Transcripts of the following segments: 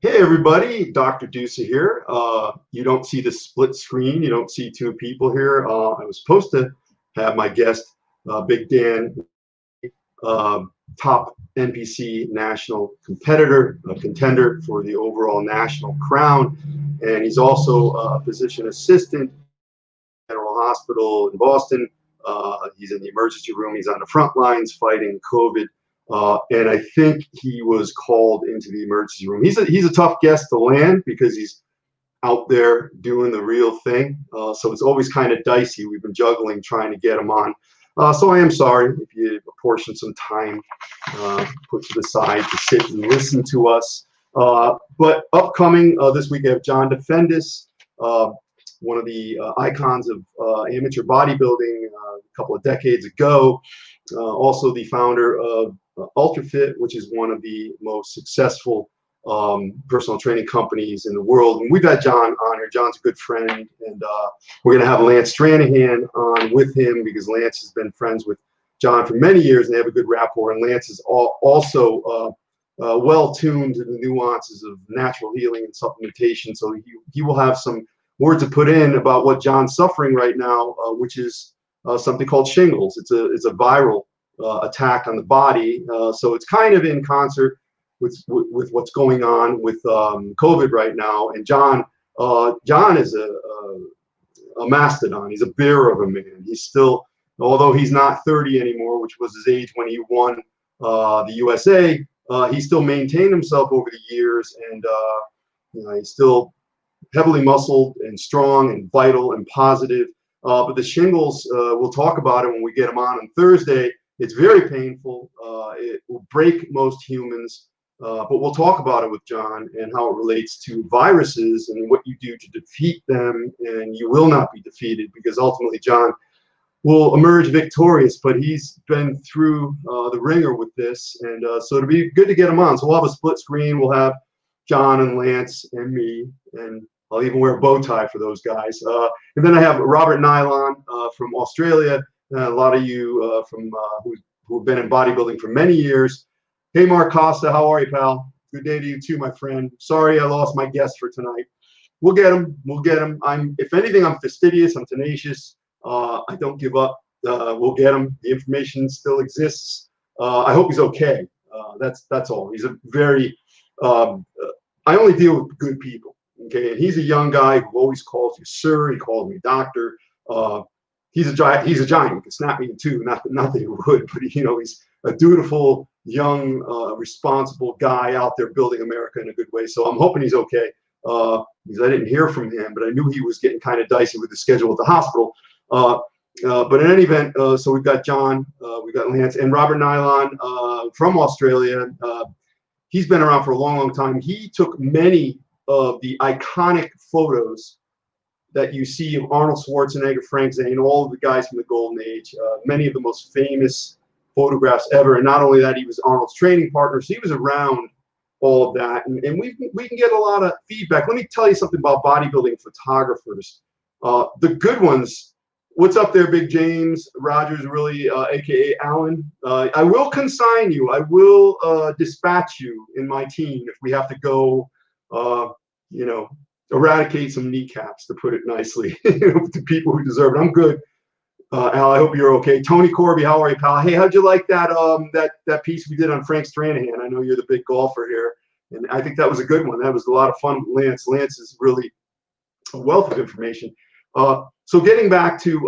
Hey everybody, Dr. Dusa here. You don't see the split screen. You don't see two people here. I was supposed to have my guest, Big Dan, top NPC National competitor, a contender for the overall national crown. And he's also a physician assistant at General Hospital in Boston. He's in the emergency room. He's on the front lines fighting COVID. And I think he was called into the emergency room. He's a tough guest to land because he's out there doing the real thing. So it's always kind of dicey. We've been juggling trying to get him on. So I am sorry if you apportion some time put to the side to sit and listen to us. But upcoming this week, I have John Defendis, one of the icons of amateur bodybuilding a couple of decades ago. Also the founder of UltraFit, which is one of the most successful personal training companies in the world. And we've had John on here. John's a good friend, and we're going to have Lance Stranahan on with him because Lance has been friends with John for many years, and they have a good rapport. And Lance is also well tuned to the nuances of natural healing and supplementation, so he will have some words to put in about what John's suffering right now, which is something called shingles. It's a viral attack on the body, so it's kind of in concert with what's going on with COVID right now. And John is a mastodon. He's a bear of a man. He's still, although he's not 30 anymore, which was his age when he won the USA, he still maintained himself over the years, and he's still heavily muscled and strong and vital and positive. But the shingles, we'll talk about it when we get him on Thursday. It's very painful. It will break most humans, but we'll talk about it with John and how it relates to viruses and what you do to defeat them. And you will not be defeated because ultimately John will emerge victorious, but he's been through the ringer with this. And so it'll be good to get him on. So we'll have a split screen. We'll have John and Lance and me, and I'll even wear a bow tie for those guys. And then I have Robert Nylon from Australia. A lot of you who have been in bodybuilding for many years. Hey, Mark Costa, how are you, pal? Good day to you too, my friend. Sorry I lost my guest for tonight. We'll get him. We'll get him. If anything, I'm fastidious. I'm tenacious. I don't give up. We'll get him. The information still exists. I hope he's okay. That's all. He's a very. I only deal with good people. Okay, and he's a young guy who always calls you sir. He calls me doctor. He's a giant. He can snap me in two. Not that he would, but he's a dutiful, young, responsible guy out there building America in a good way. So I'm hoping he's okay. Because I didn't hear from him, but I knew he was getting kind of dicey with the schedule at the hospital. But in any event, so we've got John, we've got Lance, and Robert Nylon from Australia. He's been around for a long, long time. He took many of the iconic photos that you see of Arnold Schwarzenegger, Frank Zane, all of the guys from the golden age, many of the most famous photographs ever. And not only that, he was Arnold's training partner, so he was around all of that. And we can get a lot of feedback. Let me tell you something about bodybuilding photographers. The good ones, what's up there, Big James Rogers, really, aka Alan? I will consign you. I will dispatch you in my team if we have to go, eradicate some kneecaps, to put it nicely, to people who deserve it. I'm good. Al, I hope you're okay. Tony Corby, how are you, pal? Hey, how'd you like that that piece we did on Frank Stranahan? I know you're the big golfer here, and I think that was a good one. That was a lot of fun with Lance. Lance is really a wealth of information. So getting back to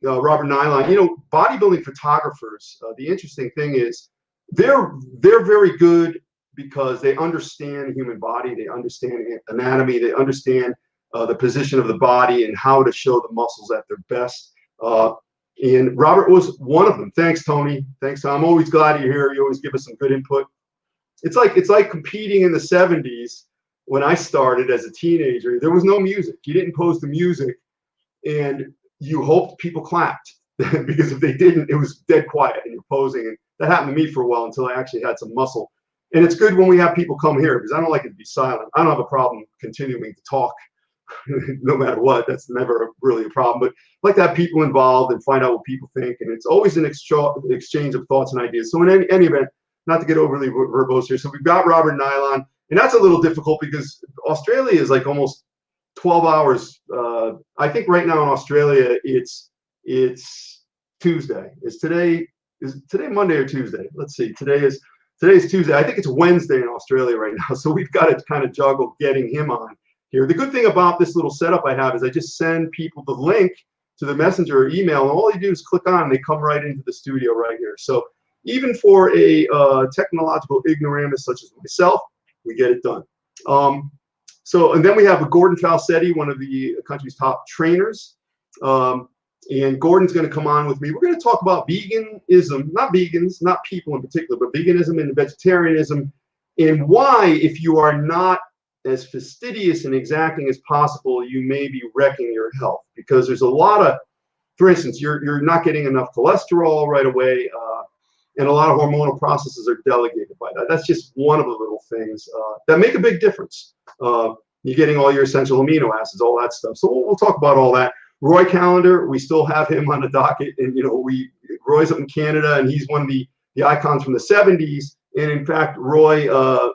Robert Nylon, bodybuilding photographers, the interesting thing is they're very good because they understand the human body, they understand anatomy, they understand the position of the body and how to show the muscles at their best. And Robert was one of them. Thanks, Tony. Thanks, Tom. I'm always glad you're here. You always give us some good input. It's like competing in the 70s when I started as a teenager. There was no music. You didn't post the music, and you hoped people clapped because if they didn't, it was dead quiet and you're posing. And that happened to me for a while until I actually had some muscle. And it's good when we have people come here because I don't like it to be silent. I don't have a problem continuing to talk no matter what. That's never really a problem. But I like to have people involved and find out what people think. And it's always an exchange of thoughts and ideas. So in any event, not to get overly verbose here. So we've got Robert Nylon. And that's a little difficult because Australia is like almost 12 hours. I think right now in Australia, it's Tuesday. Is today Monday or Tuesday? Let's see. Today's Tuesday. I think it's Wednesday in Australia right now. So we've got to kind of juggle getting him on here. The good thing about this little setup I have is I just send people the link to the messenger or email, and all you do is click on and they come right into the studio right here. So even for a technological ignoramus such as myself, we get it done. And then we have Gordon Falsetti, one of the country's top trainers. And Gordon's going to come on with me. We're going to talk about veganism, not vegans, not people in particular, but veganism and vegetarianism, and why, if you are not as fastidious and exacting as possible, you may be wrecking your health. Because there's a lot of, for instance, you're not getting enough cholesterol right away, and a lot of hormonal processes are delegated by that. That's just one of the little things that make a big difference. You're getting all your essential amino acids, all that stuff. So we'll talk about all that. Roy Callender, we still have him on the docket, and Roy's up in Canada, and he's one of the icons from the 70s. And in fact, Roy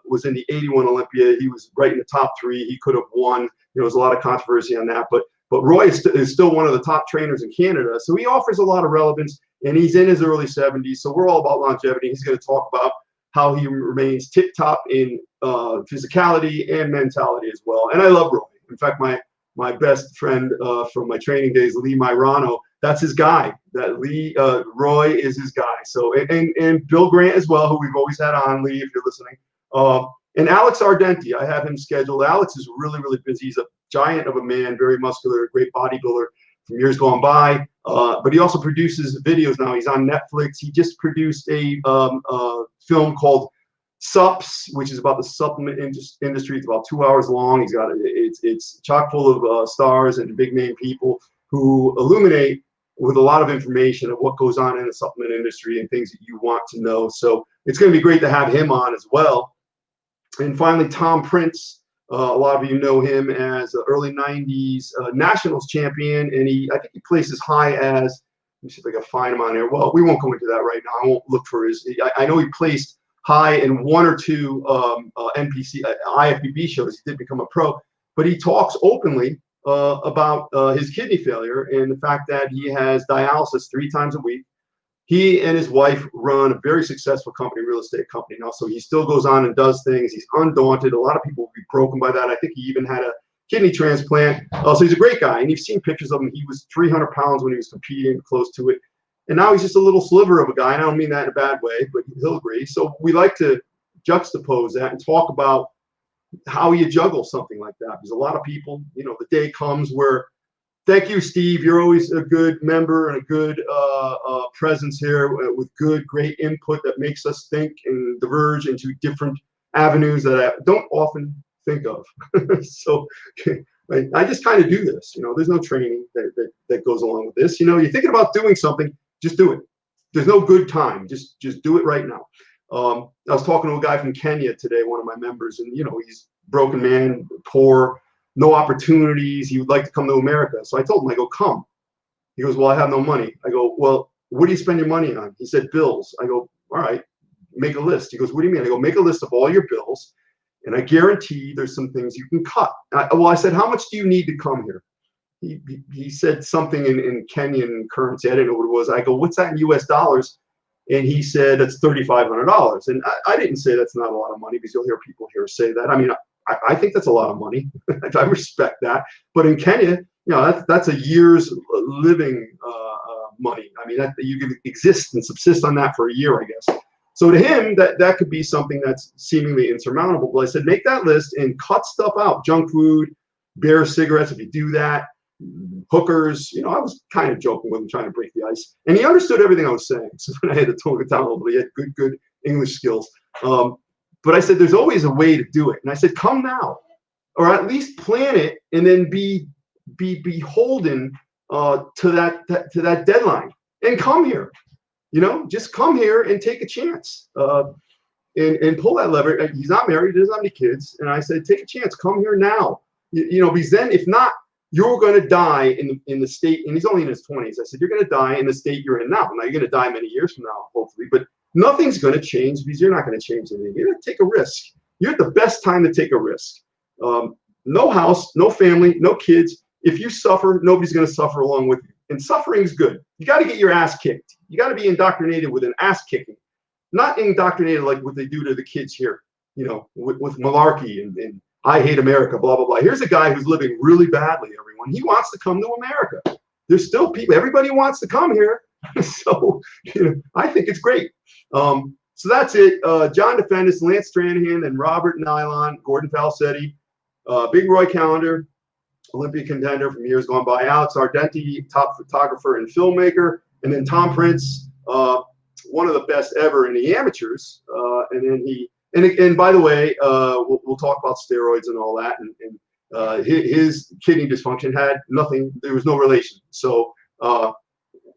was in the 81 Olympia. He was right in the top 3. He could have won. There was a lot of controversy on that, but Roy is still one of the top trainers in Canada. So he offers a lot of relevance, and he's in his early 70s. So we're all about longevity. He's going to talk about how he remains tip-top in physicality and mentality as well. And I love Roy. In fact, my best friend from my training days, Lee Myrano, that's his guy. Roy is his guy. So and Bill Grant as well, who we've always had on, Lee, if you're listening. And Alex Ardenti, I have him scheduled. Alex is really, really busy. He's a giant of a man, very muscular, great bodybuilder from years gone by. But he also produces videos now. He's on Netflix. He just produced a film called Sups, which is about the supplement industry. It's about 2 hours long. It's chock full of stars and big name people who illuminate with a lot of information of what goes on in the supplement industry and things that you want to know. So it's going to be great to have him on as well. And finally, Tom Prince. A lot of you know him as the early 90s nationals champion, and I think he placed as high as, let me see if I can find him on here. Well, we won't go into that right now. I won't look for his. I know he placed high in 1 or 2 NPC IFBB shows. He did become a pro, but he talks openly about his kidney failure and the fact that he has dialysis 3 times a week. He and his wife run a very successful company, real estate company now. So he still goes on and does things. He's undaunted. A lot of people will be broken by that. I think he even had a kidney transplant. So he's a great guy. And you've seen pictures of him. He was 300 pounds when he was competing, close to it. And now he's just a little sliver of a guy. And I don't mean that in a bad way, but he'll agree. So we like to juxtapose that and talk about how you juggle something like that. Because a lot of people, the day comes where, thank you, Steve. You're always a good member and a good presence here with great input that makes us think and diverge into different avenues that I don't often think of. So I just kind of do this. There's no training that goes along with this. You're thinking about doing something, just do it. There's no good time. Just do it right now. I was talking to a guy from Kenya today, one of my members, and he's broken man, poor, no opportunities. He would like to come to America. So I told him, I go, come. He goes, well, I have no money. I go, well, what do you spend your money on? He said, bills. I go, all right, make a list. He goes, what do you mean? I go, make a list of all your bills, and I guarantee there's some things you can cut. I said, how much do you need to come here? He said something in Kenyan currency. I didn't know what it was. I go, what's that in US dollars? And he said, that's $3,500. And I didn't say that's not a lot of money, because you'll hear people here say that. I mean, I think that's a lot of money. I respect that. But in Kenya, that's a year's living money. I mean, you can exist and subsist on that for a year, I guess. So to him, that could be something that's seemingly insurmountable. But I said, make that list and cut stuff out. Junk food, beer, cigarettes, if you do that, hookers. I was kind of joking with him, trying to break the ice. And he understood everything I was saying. So I had to tone it down a little bit. He had good English skills. But I said, there's always a way to do it. And I said, come now, or at least plan it, and then be beholden to that deadline, and come here. Just come here and take a chance and pull that lever. He's not married, he doesn't have any kids. And I said, take a chance, come here now. Because then, if not, you're going to die in the state. And he's only in his 20s. I said, you're going to die in the state you're in now. Now you're going to die many years from now, hopefully, but nothing's going to change, because you're not going to change anything. You're going to take a risk. you're at the best time to take a risk. No house, no family, no kids. If you suffer, nobody's going to suffer along with you. And suffering is good. You got to get your ass kicked. You got to be indoctrinated with an ass kicking, not indoctrinated like what they do to the kids here, you know, with malarkey and I hate America, blah, blah, blah. Here's a guy who's living really badly, everyone. He wants to come to America. There's still people, everybody wants to come here. So, you know, I think it's great. So that's it. John Defendis, Lance Stranahan, and Robert Nylon, Gordon Falsetti, Big Roy Calendar, Olympic contender from years gone by, Alex Ardenti, top photographer and filmmaker, and then Tom Prince, one of the best ever in the amateurs. And then he, and by the way, we'll talk about steroids and all that. And his kidney dysfunction had nothing, there was no relation. So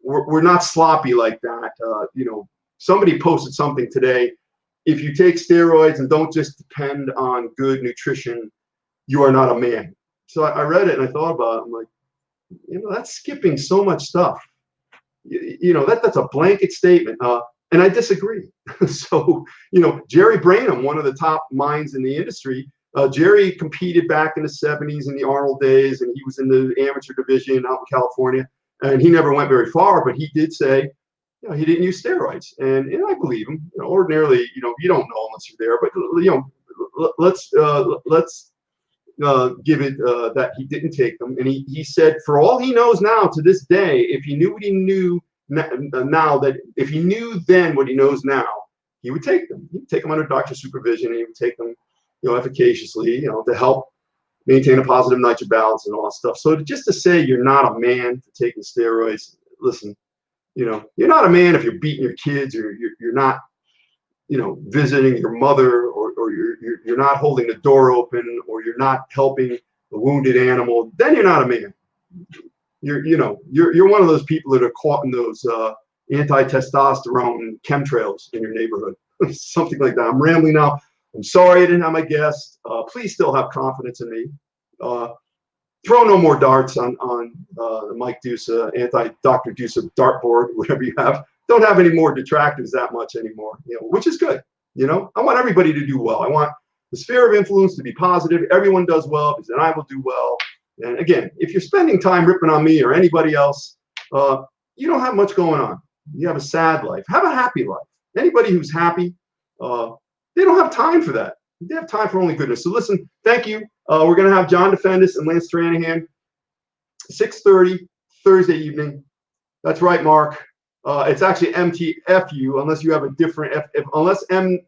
we're not sloppy like that. You know, somebody posted something today. If you take steroids and don't just depend on good nutrition, you are not a man. So I read it and I thought about it. I'm like, you know, that's skipping so much stuff. You know, that's a blanket statement. And I disagree. So, you know, Jerry Branham, one of the top minds in the industry, Jerry competed back in the 70s in the Arnold days, and he was in the amateur division out in California, and he never went very far, but he did say, you know, he didn't use steroids. And I believe him. You know, ordinarily, you know, you don't know unless you're there, but, you know, let's give it that he didn't take them. And he said, for all he knows now to this day, if he knew what he knew now, that if he knew then what he knows now, he would take them. He'd take them under doctor's supervision, and he would take them, you know, efficaciously, you know, to help maintain a positive nitric balance and all that stuff. So just to say you're not a man for taking steroids, listen, you know, you're not a man if you're beating your kids, or you're not, you know, visiting your mother, or you're not holding the door open, or you're not helping a wounded animal. Then you're not a man. You're one of those people that are caught in those anti-testosterone chemtrails in your neighborhood, something like that. I'm rambling now. I'm sorry I didn't have my guest. Please still have confidence in me. Throw no more darts on the Mike Dusa, anti-Dr. Dusa dartboard, whatever you have. Don't have any more detractors that much anymore, you know, which is good. You know, I want everybody to do well. I want the sphere of influence to be positive. Everyone does well, because then I will do well. And again, if you're spending time ripping on me or anybody else, you don't have much going on. You have a sad life. Have a happy life. Anybody who's happy, they don't have time for that. They have time for only goodness. So listen, thank you. We're going to have John Defendis and Lance Stranahan, 6:30 Thursday evening. That's right, Mark. It's actually MTFU, unless you have a different unless M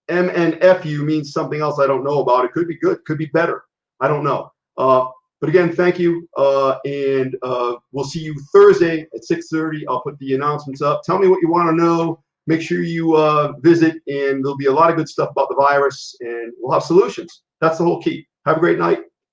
and FU means something else I don't know about. It could be good, could be better. I don't know. But again, thank you, and we'll see you Thursday at 6:30. I'll put the announcements up. Tell me what you want to know. Make sure you visit, and there'll be a lot of good stuff about the virus, and we'll have solutions. That's the whole key. Have a great night.